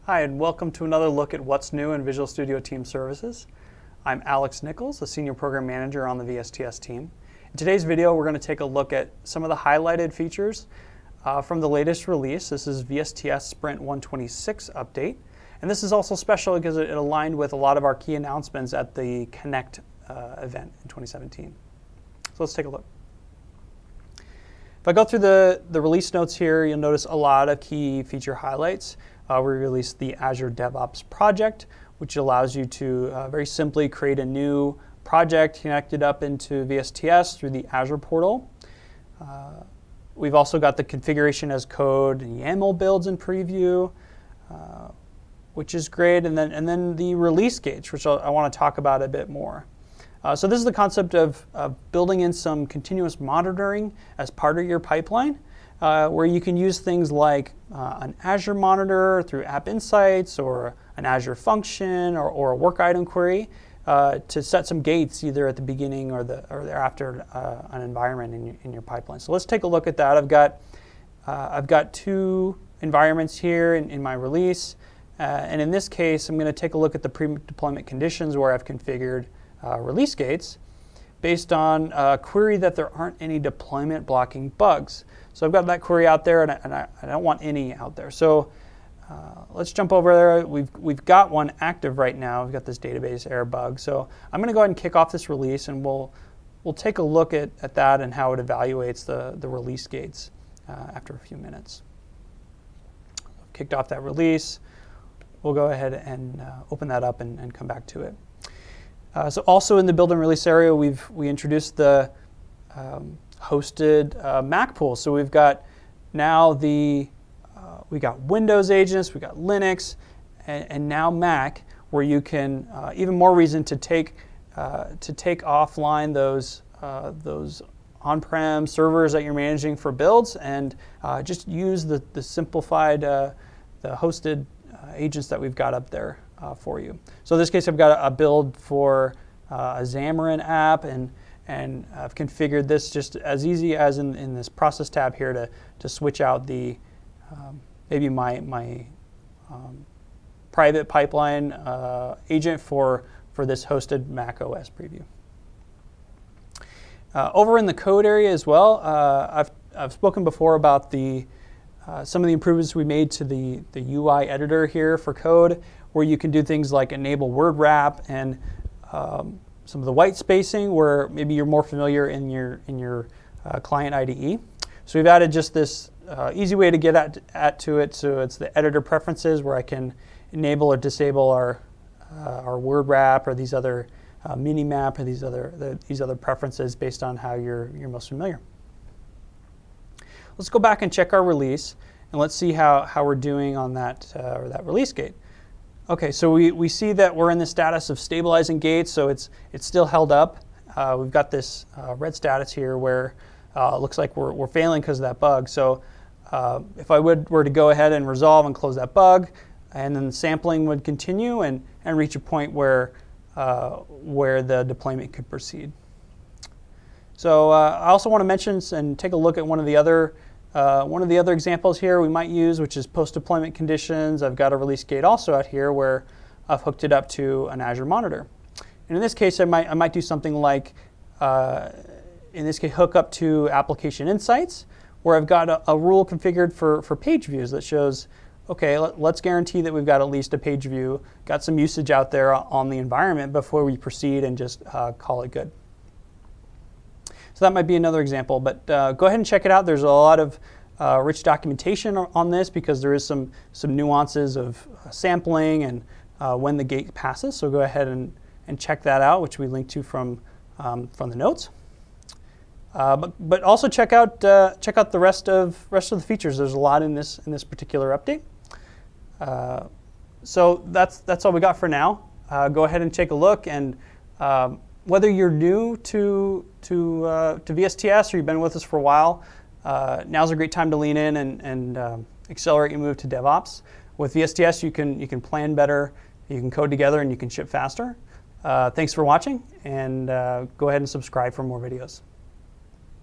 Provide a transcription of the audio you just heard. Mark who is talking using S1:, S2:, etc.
S1: Hi, and welcome to another look at what's new in Visual Studio Team Services. I'm Alex Nichols, a Senior Program Manager on the VSTS team. In today's video, we're going to take a look at some of the highlighted features from the latest release. This is VSTS Sprint 126 update. And this is also special because it aligned with a lot of our key announcements at the Connect event in 2017. So let's take a look. If I go through the release notes here, you'll notice a lot of key feature highlights. We released the Azure DevOps project, which allows you to very simply create a new project connected up into VSTS through the Azure portal. We've also got the configuration as code and YAML builds in preview, which is great, and then the release gates, which I want to talk about a bit more. So this is the concept of building in some continuous monitoring as part of your pipeline, where you can use things like an Azure monitor through App Insights or an Azure function or a work item query to set some gates either at the beginning or thereafter an environment in your pipeline. So let's take a look at that. I've got two environments here in my release, and in this case, I'm going to take a look at the pre-deployment conditions where I've configured release gates based on a query that there aren't any deployment blocking bugs. So I've got that query out there, and I don't want any out there. So let's jump over there. We've got one active right now. We've got this database error bug. So I'm going to go ahead and kick off this release, and we'll take a look at that and how it evaluates the release gates after a few minutes. I've kicked off that release. We'll go ahead and open that up and come back to it. So also in the build and release area, we introduced the hosted Mac pool. So we've got now we got Windows agents, we got Linux, and now Mac, where you can even more reason to take offline those on-prem servers that you're managing for builds and just use the simplified the hosted agents that we've got up there for you. So in this case, I've got a build for a Xamarin app, and I've configured this just as easy as in this process tab here to switch out the maybe my private pipeline agent for this hosted Mac OS preview. Over in the code area as well, I've spoken before about some of the improvements we made to the UI editor here for code, where you can do things like enable word wrap and some of the white spacing where maybe you're more familiar in your client IDE. So we've added just this easy way to get to it. So it's the editor preferences where I can enable or disable our word wrap or these other mini map or these other preferences based on how you're most familiar. Let's go back and check our release, and let's see how we're doing on that release gate. Okay, so we see that we're in the status of stabilizing gates, so it's still held up. We've got this red status here where it looks like we're failing because of that bug. So if I were to go ahead and resolve and close that bug, and then the sampling would continue and reach a point where the deployment could proceed. So I also want to mention and take a look at one of the other examples here we might use, which is post-deployment conditions. I've got a release gate also out here where I've hooked it up to an Azure monitor. And in this case, I might do something like, in this case, hook up to application insights, where I've got a rule configured for page views that shows, okay, let's guarantee that we've got at least a page view, got some usage out there on the environment before we proceed and just call it good. So that might be another example, but go ahead and check it out. There's a lot of rich documentation on this because there is some nuances of sampling and when the gate passes. So go ahead and check that out, which we link to from the notes. But also check out the rest of the features. There's a lot in this particular update. So that's all we got for now. Go ahead and take a look, and whether you're new to VSTS or you've been with us for a while, now's a great time to lean in and accelerate your move to DevOps. With VSTS, you can plan better, you can code together, and you can ship faster. Thanks for watching, and go ahead and subscribe for more videos.